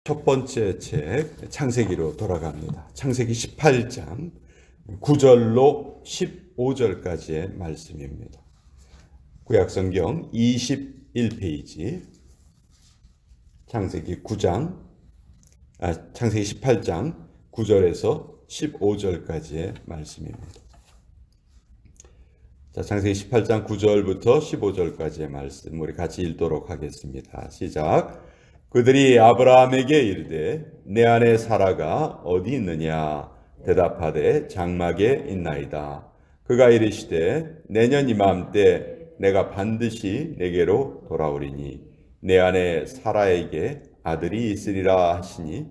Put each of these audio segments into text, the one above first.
첫 번째 책 창세기로 돌아갑니다. 창세기 18장 9절로 15절까지의 말씀입니다. 구약성경 21페이지 창세기 18장 9절에서 15절까지의 말씀입니다. 자, 창세기 18장 9절부터 15절까지의 말씀 우리 같이 읽도록 하겠습니다. 시작. 그들이 아브라함에게 이르되 내 아내 사라가 어디 있느냐 대답하되 장막에 있나이다. 그가 이르시되 내년 이맘때 내가 반드시 내게로 돌아오리니 내 아내 사라에게 아들이 있으리라 하시니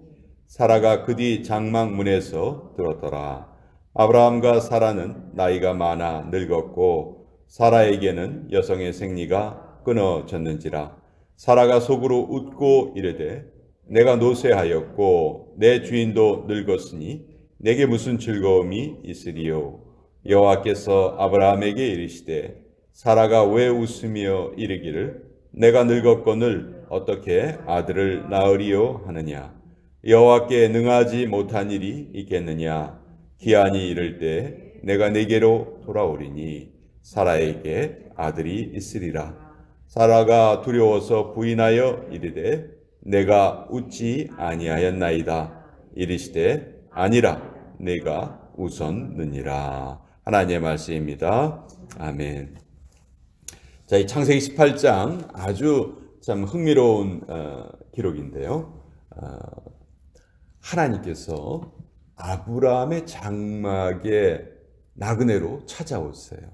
사라가 그 뒤 장막 문에서 들었더라. 아브라함과 사라는 나이가 많아 늙었고 사라에게는 여성의 생리가 끊어졌는지라. 사라가 속으로 웃고 이르되 내가 노쇠하였고 내 주인도 늙었으니 내게 무슨 즐거움이 있으리요. 여호와께서 아브라함에게 이르시되 사라가 왜 웃으며 이르기를 내가 늙었거늘 어떻게 아들을 낳으리요 하느냐. 여호와께 능하지 못한 일이 있겠느냐. 기한이 이를 때 내가 네게로 돌아오리니 사라에게 아들이 있으리라. 사라가 두려워서 부인하여 이르되 내가 웃지 아니하였나이다. 이르시되 아니라 내가 웃었느니라. 하나님의 말씀입니다. 아멘. 자, 이 창세기 18장 아주 참 흥미로운 기록인데요. 하나님께서 아브라함의 장막에 나그네로 찾아오세요.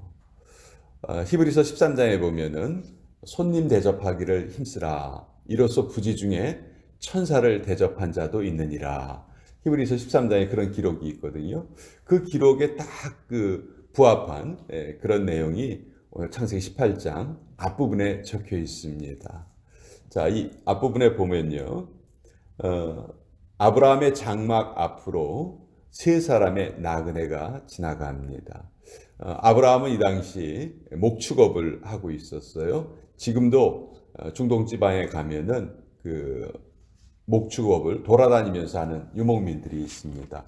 히브리서 13장에 보면은 손님 대접하기를 힘쓰라. 이로써 부지 중에 천사를 대접한 자도 있느니라. 히브리서 13장에 그런 기록이 있거든요. 그 기록에 딱 부합한 그런 내용이 오늘 창세기 18장 앞부분에 적혀 있습니다. 자, 이 앞부분에 보면요. 아브라함의 장막 앞으로 세 사람의 나그네가 지나갑니다. 아브라함은 이 당시 목축업을 하고 있었어요. 지금도 중동 지방에 가면은 그 목축업을 돌아다니면서 하는 유목민들이 있습니다.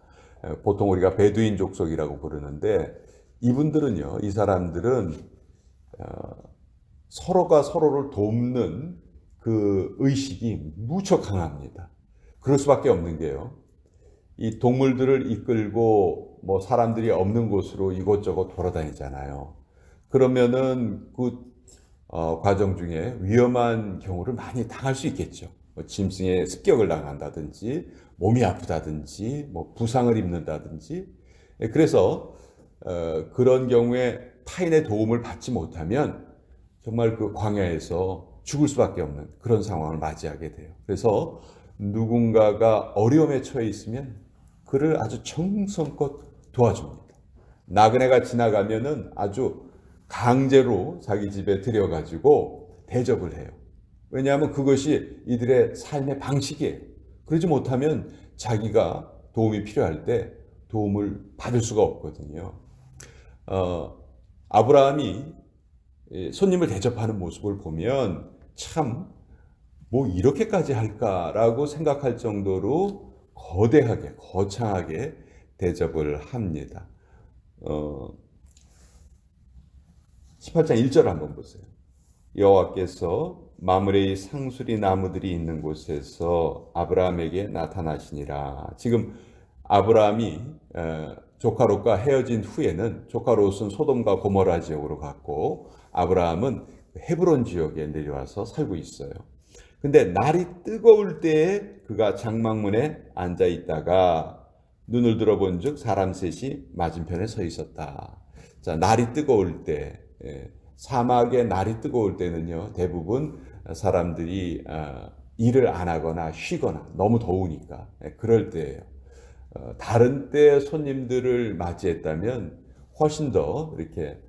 보통 우리가 베두인 족속이라고 부르는데 이분들은요, 이 사람들은 서로가 서로를 돕는 그 의식이 무척 강합니다. 그럴 수밖에 없는 게요. 이 동물들을 이끌고 뭐 사람들이 없는 곳으로 이곳저곳 돌아다니잖아요. 그러면은 그 과정 중에 위험한 경우를 많이 당할 수 있겠죠. 뭐 짐승의 습격을 당한다든지 몸이 아프다든지 뭐 부상을 입는다든지. 그래서 그런 경우에 타인의 도움을 받지 못하면 정말 그 광야에서 죽을 수밖에 없는 그런 상황을 맞이하게 돼요. 그래서 누군가가 어려움에 처해 있으면 그를 아주 정성껏 도와줍니다. 나그네가 지나가면은 아주 강제로 자기 집에 들여가지고 대접을 해요. 왜냐하면 그것이 이들의 삶의 방식이에요. 그러지 못하면 자기가 도움이 필요할 때 도움을 받을 수가 없거든요. 아브라함이 손님을 대접하는 모습을 보면 참 뭐 이렇게까지 할까라고 생각할 정도로 거대하게, 거창하게 대접을 합니다. 18장 1절 한번 보세요. 여호와께서 마므레의 상수리 나무들이 있는 곳에서 아브라함에게 나타나시니라. 지금 아브라함이 조카 롯과 헤어진 후에는 조카 롯은 소돔과 고모라 지역으로 갔고 아브라함은 헤브론 지역에 내려와서 살고 있어요. 근데 날이 뜨거울 때에 그가 장막문에 앉아 있다가 눈을 들어본즉 사람 셋이 맞은편에 서 있었다. 자, 날이 뜨거울 때, 사막에 날이 뜨거울 때는요, 대부분 사람들이 일을 안 하거나 쉬거나 너무 더우니까 그럴 때예요. 다른 때 손님들을 맞이했다면 훨씬 더 이렇게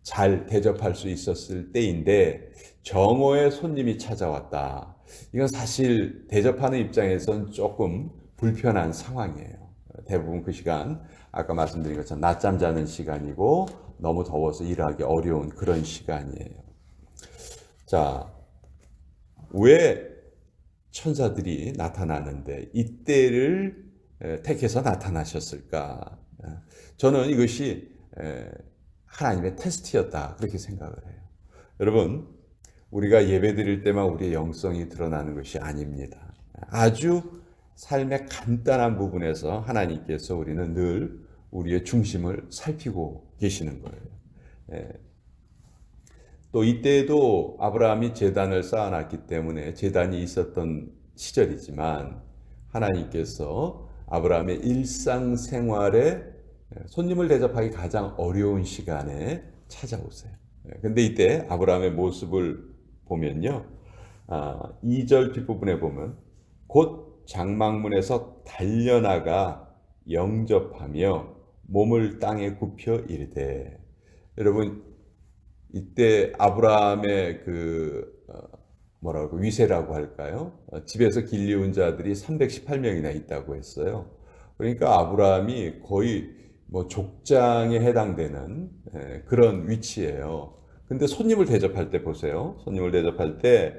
잘 대접할 수 있었을 때인데 정오에 손님이 찾아왔다. 이건 사실 대접하는 입장에선 조금 불편한 상황이에요. 대부분 그 시간 아까 말씀드린 것처럼 낮잠 자는 시간이고 너무 더워서 일하기 어려운 그런 시간이에요. 자, 왜 천사들이 나타나는데 이때를 택해서 나타나셨을까? 저는 이것이 하나님의 테스트였다 그렇게 생각을 해요. 여러분, 우리가 예배 드릴 때만 우리의 영성이 드러나는 것이 아닙니다. 아주 삶의 간단한 부분에서 하나님께서 우리는 늘 우리의 중심을 살피고 계시는 거예요. 또 이때에도 아브라함이 제단을 쌓아놨기 때문에 제단이 있었던 시절이지만 하나님께서 아브라함의 일상생활에 손님을 대접하기 가장 어려운 시간에 찾아오세요. 근데 이때 아브라함의 모습을 보면요. 2절 뒷부분에 보면 곧 장막문에서 달려나가 영접하며 몸을 땅에 굽혀 이르되. 여러분, 이때 아브라함의 뭐라고 위세라고 할까요? 집에서 길리운 자들이 318명이나 있다고 했어요. 그러니까 아브라함이 거의 뭐 족장에 해당되는 그런 위치예요. 근데 손님을 대접할 때 보세요. 손님을 대접할 때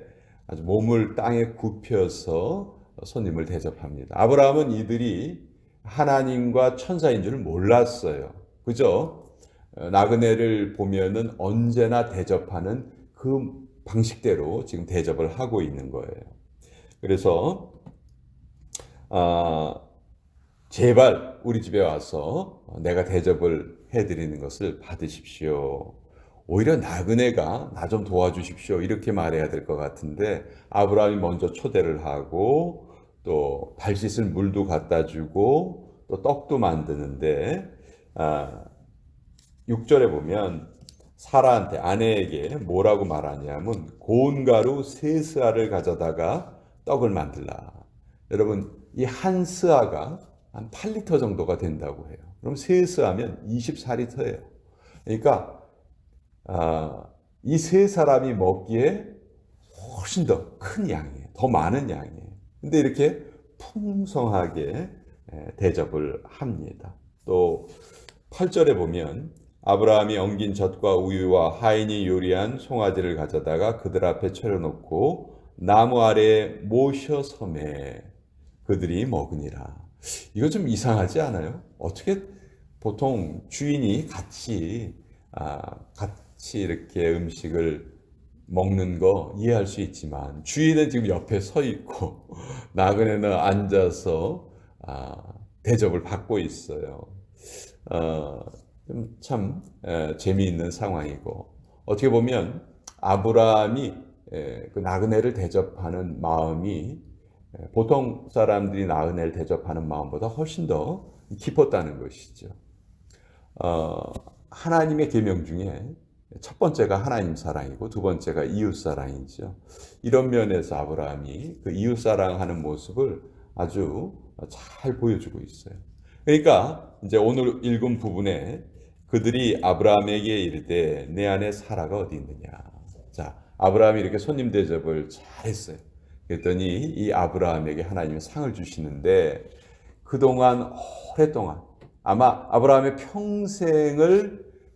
아주 몸을 땅에 굽혀서 손님을 대접합니다. 아브라함은 이들이 하나님과 천사인 줄 몰랐어요. 그죠? 나그네를 보면은 언제나 대접하는 그 방식대로 지금 대접을 하고 있는 거예요. 그래서 제발 우리 집에 와서 내가 대접을 해드리는 것을 받으십시오. 오히려 나그네가 나 좀 도와주십시오 이렇게 말해야 될 것 같은데 아브라함이 먼저 초대를 하고 또 발 씻을 물도 갖다 주고 또 떡도 만드는데 6절에 보면 사라한테 아내에게 뭐라고 말하냐면 고운 가루 3스아를 가져다가 떡을 만들라. 여러분, 이 한 스아가 한 8리터 정도가 된다고 해요. 그럼 3스아면 24리터예요. 그러니까 이 3사람이 먹기에 훨씬 더 큰 양이에요. 더 많은 양이에요. 근데 이렇게 풍성하게 대접을 합니다. 또 8절에 보면 아브라함이 엉긴 젖과 우유와 하인이 요리한 송아지를 가져다가 그들 앞에 차려놓고 나무 아래에 모셔 섬에 그들이 먹으니라. 이거 좀 이상하지 않아요? 어떻게 보통 주인이 같이 이렇게 음식을 먹는 거 이해할 수 있지만 주인은 지금 옆에 서 있고 나그네는 앉아서 대접을 받고 있어요. 참 재미있는 상황이고 어떻게 보면 아브라함이 그 나그네를 대접하는 마음이 보통 사람들이 나그네를 대접하는 마음보다 훨씬 더 깊었다는 것이죠. 하나님의 계명 중에 첫 번째가 하나님 사랑이고 두 번째가 이웃 사랑이죠. 이런 면에서 아브라함이 그 이웃 사랑하는 모습을 아주 잘 보여주고 있어요. 그러니까 이제 오늘 읽은 부분에 그들이 아브라함에게 이르되 내 아내 사라가 어디 있느냐. 자, 아브라함이 이렇게 손님 대접을 잘했어요. 그랬더니 이 아브라함에게 하나님이 상을 주시는데 그동안 오랫동안 아마 아브라함의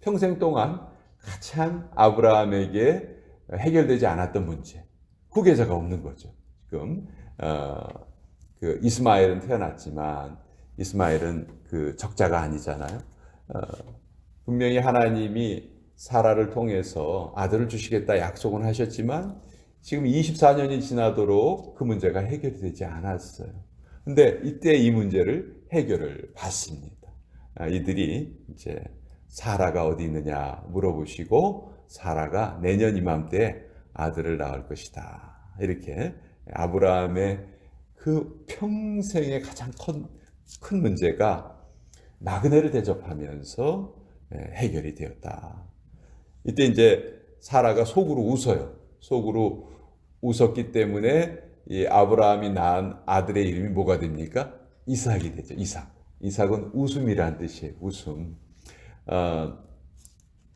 평생 동안 가장 아브라함에게 해결되지 않았던 문제, 후계자가 없는 거죠. 지금 그 이스마엘은 태어났지만 이스마엘은 그 적자가 아니잖아요. 분명히 하나님이 사라를 통해서 아들을 주시겠다 약속은 하셨지만 지금 24년이 지나도록 그 문제가 해결이 되지 않았어요. 근데 이때 이 문제를 해결을 받습니다. 이들이 이제 사라가 어디 있느냐 물어보시고 사라가 내년 이맘때 아들을 낳을 것이다. 이렇게 아브라함의 그 평생의 가장 큰 문제가 나그네를 대접하면서 해결이 되었다. 이때 이제 사라가 속으로 웃어요. 속으로 웃었기 때문에 이 아브라함이 낳은 아들의 이름이 뭐가 됩니까? 이삭이 되죠. 이삭은 웃음이란 뜻이에요. 웃음.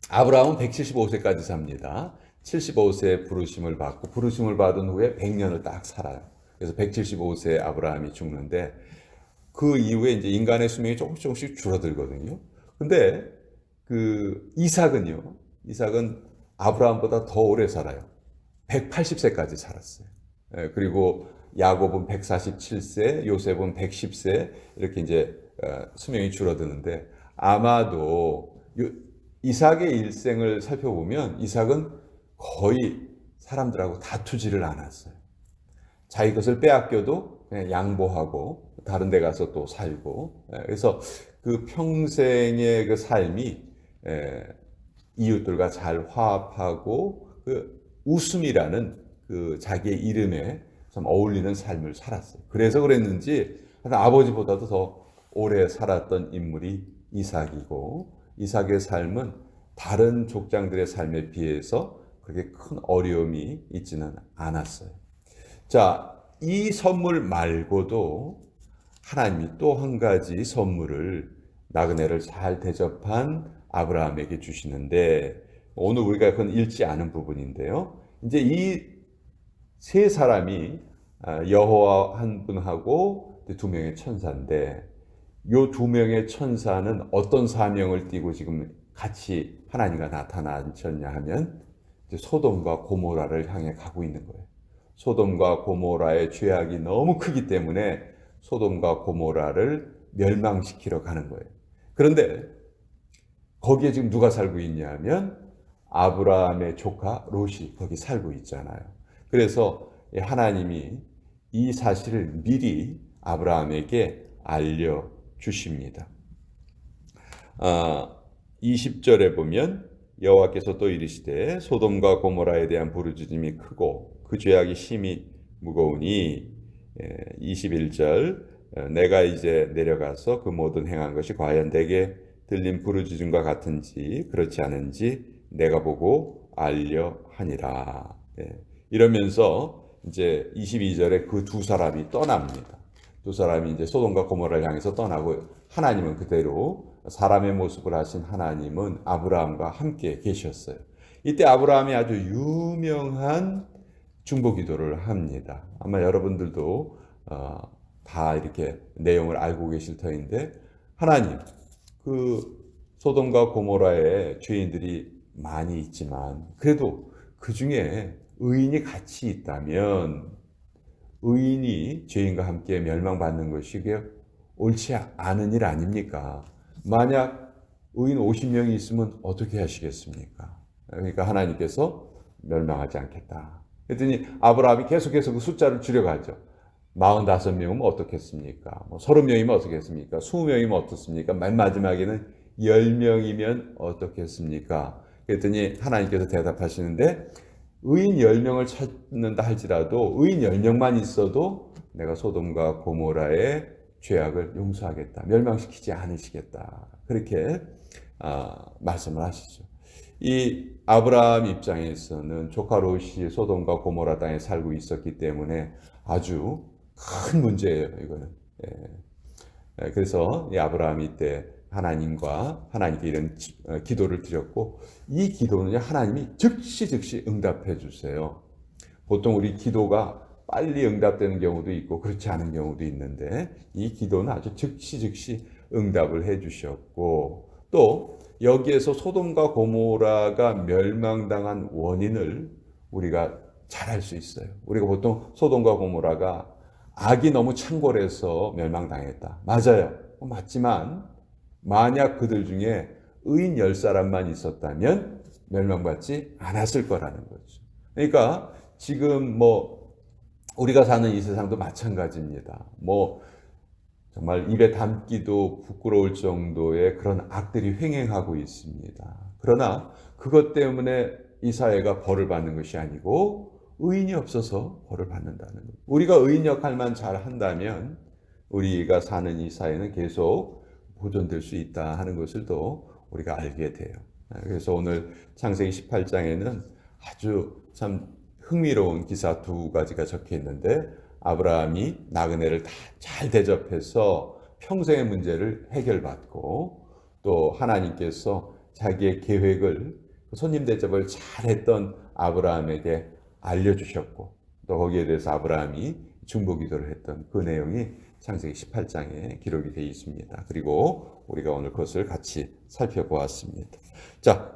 아브라함은 175세까지 삽니다. 75세에 부르심을 받고 부르심을 받은 후에 100년을 딱 살아요. 그래서 175세 아브라함이 죽는데 그 이후에 이제 인간의 수명이 조금씩 줄어들거든요. 근데 그 이삭은 아브라함보다 더 오래 살아요. 180세까지 살았어요. 그리고 야곱은 147세, 요셉은 110세 이렇게 이제 수명이 줄어드는데 아마도 이삭의 일생을 살펴보면 이삭은 거의 사람들하고 다투지를 않았어요. 자기 것을 빼앗겨도 그냥 양보하고 다른 데 가서 또 살고 그래서 그 평생의 그 삶이 이웃들과 잘 화합하고 그 웃음이라는 그 자기의 이름에 참 어울리는 삶을 살았어요. 그래서 그랬는지 아버지보다도 더 오래 살았던 인물이 이삭이고 이삭의 삶은 다른 족장들의 삶에 비해서 그렇게 큰 어려움이 있지는 않았어요. 자, 이 선물 말고도 하나님이 또 한 가지 선물을 나그네를 잘 대접한 아브라함에게 주시는데 오늘 우리가 그건 읽지 않은 부분인데요. 이제 이 세 사람이 여호와 한 분하고 두 명의 천사인데 요 두 명의 천사는 어떤 사명을 띠고 지금 같이 하나님과 나타나셨냐 하면 이제 소돔과 고모라를 향해 가고 있는 거예요. 소돔과 고모라의 죄악이 너무 크기 때문에 소돔과 고모라를 멸망시키러 가는 거예요. 그런데 거기에 지금 누가 살고 있냐면 아브라함의 조카 롯이 거기 살고 있잖아요. 그래서 하나님이 이 사실을 미리 아브라함에게 알려주십니다. 20절에 보면 여호와께서 또 이르시되 소돔과 고모라에 대한 부르짖음이 크고 그 죄악이 심히 무거우니 21절 내가 이제 내려가서 그 모든 행한 것이 과연 내게 들린 부르짖음과 같은지 그렇지 않은지 내가 보고 알려하니라. 이러면서 이제 22절에 그 두 사람이 떠납니다. 두 사람이 이제 소돔과 고모라를 향해서 떠나고 하나님은 그대로 사람의 모습을 하신 하나님은 아브라함과 함께 계셨어요. 이때 아브라함이 아주 유명한 중보기도를 합니다. 아마 여러분들도 다 이렇게 내용을 알고 계실 터인데 하나님 그 소돔과 고모라에 죄인들이 많이 있지만 그래도 그 중에 의인이 같이 있다면 의인이 죄인과 함께 멸망받는 것이 옳지 않은 일 아닙니까? 만약 의인 50명이 있으면 어떻게 하시겠습니까? 그러니까 하나님께서 멸망하지 않겠다. 그랬더니 아브라함이 계속해서 그 숫자를 줄여가죠. 45명이면 어떻겠습니까? 30명이면 어떻겠습니까? 20명이면 어떻습니까? 맨 마지막에는 10명이면 어떻겠습니까? 그랬더니 하나님께서 대답하시는데 의인 10명을 찾는다 할지라도 의인 10명만 있어도 내가 소돔과 고모라의 죄악을 용서하겠다. 멸망시키지 않으시겠다. 그렇게 말씀을 하시죠. 이 아브라함 입장에서는 조카 롯이 소돔과 고모라 땅에 살고 있었기 때문에 아주 큰 문제예요. 이거는. 그래서 이 아브라함이 이때 하나님께 이런 기도를 드렸고 이 기도는 하나님이 즉시 응답해 주세요. 보통 우리 기도가 빨리 응답되는 경우도 있고 그렇지 않은 경우도 있는데 이 기도는 아주 즉시 응답을 해 주셨고 또 여기에서 소돔과 고모라가 멸망당한 원인을 우리가 잘 알 수 있어요. 우리가 보통 소돔과 고모라가 악이 너무 창궐해서 멸망당했다. 맞아요. 맞지만 만약 그들 중에 의인 10사람만 있었다면 멸망받지 않았을 거라는 거죠. 그러니까 지금 우리가 사는 이 세상도 마찬가지입니다. 정말 입에 담기도 부끄러울 정도의 그런 악들이 횡행하고 있습니다. 그러나 그것 때문에 이 사회가 벌을 받는 것이 아니고 의인이 없어서 벌을 받는다는 것. 우리가 의인 역할만 잘 한다면 우리가 사는 이 사회는 계속 보존될 수 있다 하는 것을 또 우리가 알게 돼요. 그래서 오늘 창세기 18장에는 아주 참 흥미로운 기사 두 가지가 적혀 있는데 아브라함이 나그네를 다 잘 대접해서 평생의 문제를 해결받고 또 하나님께서 자기의 계획을 손님 대접을 잘했던 아브라함에게 알려주셨고 또 거기에 대해서 아브라함이 중보기도를 했던 그 내용이 창세기 18장에 기록이 되어 있습니다. 그리고 우리가 오늘 그것을 같이 살펴보았습니다. 자,